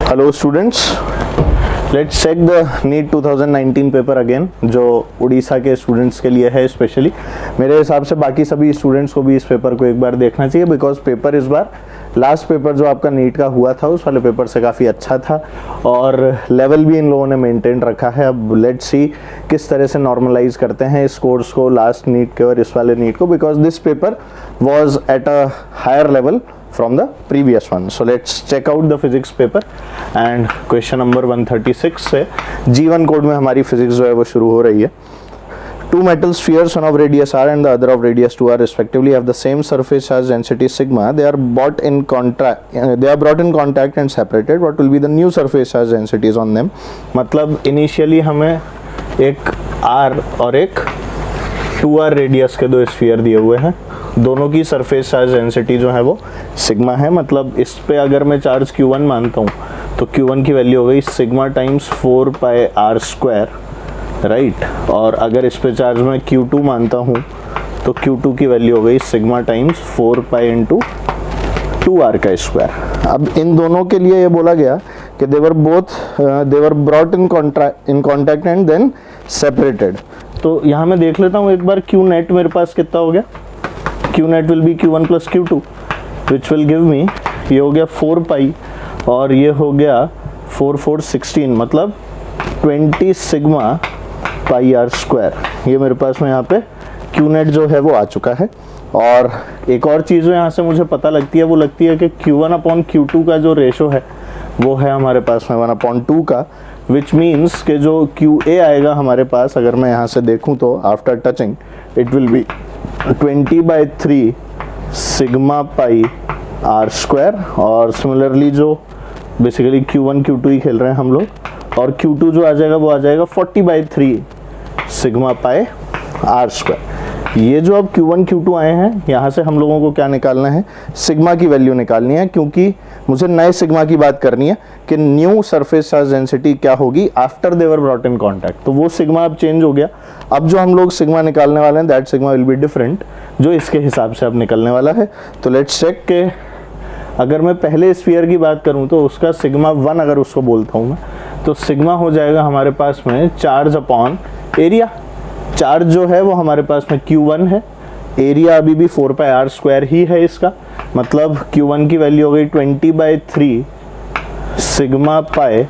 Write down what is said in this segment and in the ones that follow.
Hello students, let's check the NEET 2019 paper again, जो उड़ीसा के students के लिए है स्पेशली। मेरे हिसाब से बाकी सभी स्टूडेंट्स को भी इस पेपर को एक बार देखना चाहिए, बिकॉज पेपर इस बार लास्ट पेपर जो आपका नीट का हुआ था उस वाले पेपर से काफ़ी अच्छा था और लेवल भी इन लोगों ने मेंटेन रखा है। अब लेट्स सी किस तरह से नॉर्मलाइज करते हैं इस कोर्स को लास्ट नीट के और इस वाले नीट को, because this paper was at a higher level from the previous one. So let's check out the physics paper and question number 136 से G1 कोड में हमारी फिजिक्स जो है वो शुरू हो रही है। Two metal spheres, one of radius r and the other of radius 2r respectively, have the same surface charge density sigma. They are brought in contact and separated. What will be the new surface charge densities on them? मतलब initially हमें एक r और एक 2r radius के दो sphere दिए हुए हैं, दोनों की सरफेस चार्ज डेंसिटी जो है वो सिग्मा है। मतलब इस पे अगर मैं चार्ज Q1 मानता हूँ तो Q1 की वैल्यू हो गई sigma times 4 pi r square, right. और अगर इस पे चार्ज मैं Q2 मानता हूँ तो Q2 की वैल्यू हो गई sigma times 4 pi into 2r का स्क्वायर। अब इन दोनों के लिए ये बोला गया कि they were brought in contact and then separated. तो यहाँ मैं देख लेता हूँ एक बार Q नेट मेरे पास कितना हो गया। Q net will be Q1 plus Q2 which will give me, ये हो गया 4 पाई और ये हो गया 4 4 16, मतलब 20 सिग्मा पाई आर स्क्वायर। ये मेरे पास में यहाँ पे Q नेट जो है वो आ चुका है। और एक और चीज़ जो यहाँ से मुझे पता लगती है वो लगती है कि Q1 अपॉन Q2 का जो रेशो है वो है हमारे पास में 1/2 का, विच मीन्स कि जो QA आएगा हमारे पास, अगर मैं यहाँ से देखूँ तो after touching it will be 20/3 sigma pi r square. और सिमिलरली जो बेसिकली Q1 Q2 ही खेल रहे हैं हम लोग, और Q2 जो आ जाएगा वो आ जाएगा 40/3 सिग्मा पाई आर स्क्वायर। ये जो अब Q1 Q2 आए हैं, यहाँ से हम लोगों को क्या निकालना है, सिग्मा की वैल्यू निकालनी है, क्योंकि मुझे नए सिग्मा की बात करनी है कि न्यू सरफेस चार्ज डेंसिटी क्या होगी after they were brought in contact. तो वो सिग्मा अब चेंज हो गया। अब जो हम लोग सिग्मा निकालने वाले हैं that sigma will be different, जो इसके हिसाब से अब निकलने वाला है। तो लेट्स चेक के अगर मैं पहले स्फीयर की बात करूं तो उसका सिग्मा 1 अगर उसको बोलता हूं मैं, तो सिग्मा हो जाएगा हमारे पास में चार्ज अपॉन एरिया। चार्ज जो है वो हमारे पास में Q1 है, एरिया अभी भी 4 पाई आर स्क्वायर ही है इसका, मतलब Q1 की वैल्यू हो गई 20/3 sigma pi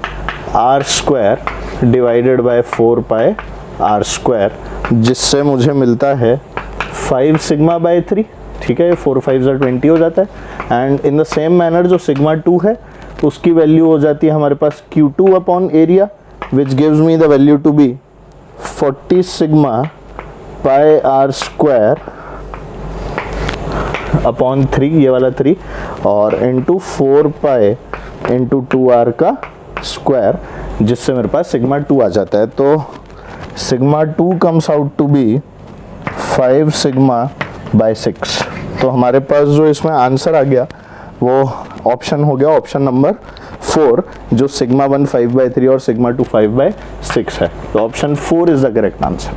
r square divided by 4 pi r square, जिससे मुझे मिलता है 5 सिग्मा बाय 3। ठीक है, 4 5 20 हो जाता है। And in the same manner जो सिग्मा 2 है उसकी वैल्यू हो जाती है हमारे पास Q2 upon area, which gives me the value to be 40 sigma pi r square upon 3, ये वाला 3, और इंटू 4 पाई इंटू 2r का स्क्वायर, जिससे मेरे पास सिग्मा 2 आ जाता है। तो sigma 2 comes out to be 5 sigma by 6। तो हमारे पास जो इसमें आंसर आ गया वो ऑप्शन हो गया ऑप्शन नंबर 4, जो सिग्मा 1 5/3 और सिग्मा 2 5/6 है। तो option 4 is the correct answer.